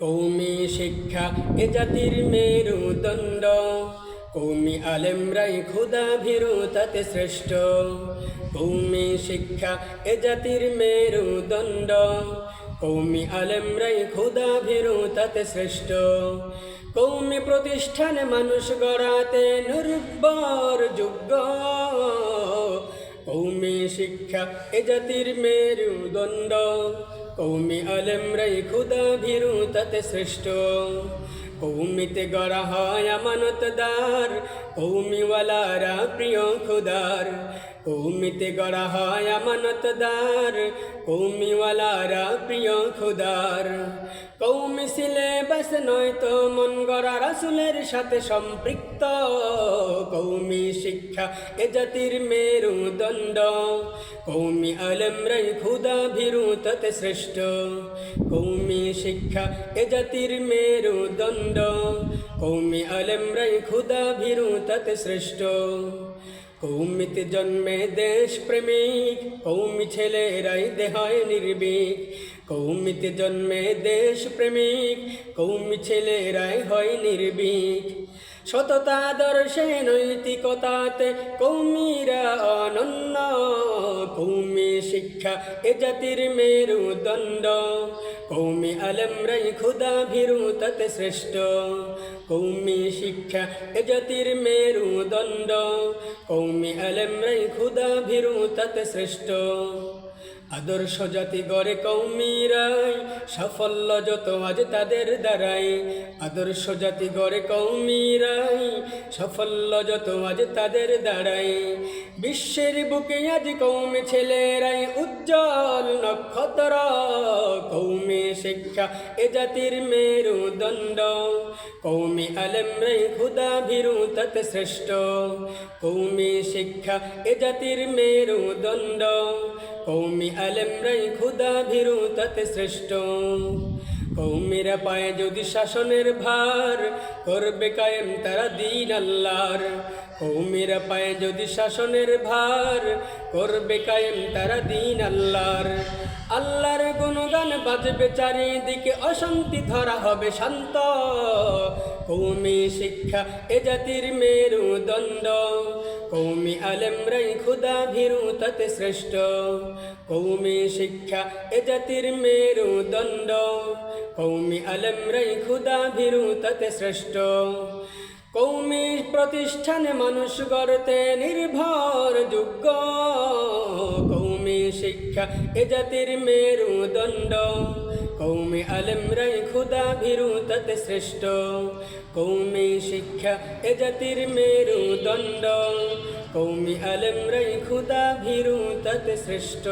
কৌমি শিক্ষা এ জাতির মেরুদণ্ড, কৌমি আলেমরাই খোদা ভীরু তাতে শ্রেষ্ঠ। কৌমি শিক্ষা এ জাতির মেরুদণ্ড, কৌমি আলেমরাই খোদা ভীরু তাতে শ্রেষ্ঠ। কৌমি প্রতিষ্ঠানে মানুষ গড়াতে নির্ভর যোগ্য, কৌমি শিক্ষা এ জাতির মেরুদণ্ড, কৌমি আলেমরাই খোদা ভীরু তাতে শ্রেষ্ঠ। কৌমিতে গড়া হয় আমানতদার, কৌমিওয়ালারা প্রিয় খোদার। কৌমিতে গড়া হয় আমানতদার, কৌমিওয়ালারা প্রিয় খোদার। কৌমি সিলেবাস নয়তো মন গড়া রাসূলের সাথে সম্পৃক্ত। কৌমি শিক্ষা এ জাতির মেরুদণ্ড, কৌমি আলেমরাই খোদা ভীরু তাতে শ্রেষ্ঠ। কৌমি শিক্ষা এ জাতির মেরুদণ্ড, কৌমি আলেমরাই খোদা ভীরু তাতে শ্রেষ্ঠ। কৌমিতে জন্মে দেশ প্রেমিক, কৌমি ছেলেরাই দেহায় নির্ভীক। কৌমিতে জন্মে দেশ প্রেমিক, কৌমি ছেলেরাই হয় নির্ভীক। সততা আদর্শে নৈতিকতাতে কৌমিরা অনন্য। কৌমি শিক্ষা এ জাতির মেরুদণ্ড, কৌমি আলেমরাই খোদা ভীরু তাতে শ্রেষ্ঠ। কৌমি শিক্ষা এ জাতির মেরুদণ্ড, কৌমি আলেমরাই খোদা ভীরু তাতে শ্রেষ্ঠ। আদর্শ জাতি গড়ে কৌমিরাই, সাফল্য যত আজ তাদের দ্বারাই। আদর্শ জাতি গড়ে কৌমিরাই, সাফল্য যত আজ তাদের দ্বারাই। বিশ্বের বুকে আজ কৌমি ছেলেরাই উজ্জ্বল নক্ষত্র। কৌমি শিক্ষা এ জাতির মেরুদণ্ড, কৌমি আলেমরাই খোদা ভীরু তাতে শ্রেষ্ঠ। কৌমি শিক্ষা এ জাতির মেরুদণ্ড, কৌমি আলেমরাই খোদা ভীরু তাতে শ্রেষ্ঠ। কৌমিরা পায় যদি শাসনের ভার, করবে কায়েম তারা দিন আল্লাহর। কৌমিরা পায় যদি শাসনের ভার, করবে কায়েম তারা দিন আল্লাহর। আল্লাহর গুণগান বাজবে চারিদিকে, অশান্তি ধরা হবে শান্ত। কৌমি শিক্ষা এ জাতির মেরুদণ্ড, কৌমি আলেমরাই খোদা ভীরু তাতে শ্রেষ্ঠ। কৌমি শিক্ষা এ জাতির মেরুদণ্ড, কৌমি আলেমরাই খোদা ভীরু তাতে শ্রেষ্ঠ। কৌমি প্রতিষ্ঠানে মানুষ গড়তে নির্ভর যোগ্য, কৌমি শিক্ষা এ জাতির মেরুদণ্ড, কৌমি আলেমরাই খোদা ভীরু তাতে শ্রেষ্ঠ। কৌমি শিক্ষা এ জাতির মেরুদণ্ড, কৌমি আলেমরাই খোদা ভীরু তাতে শ্রেষ্ঠ।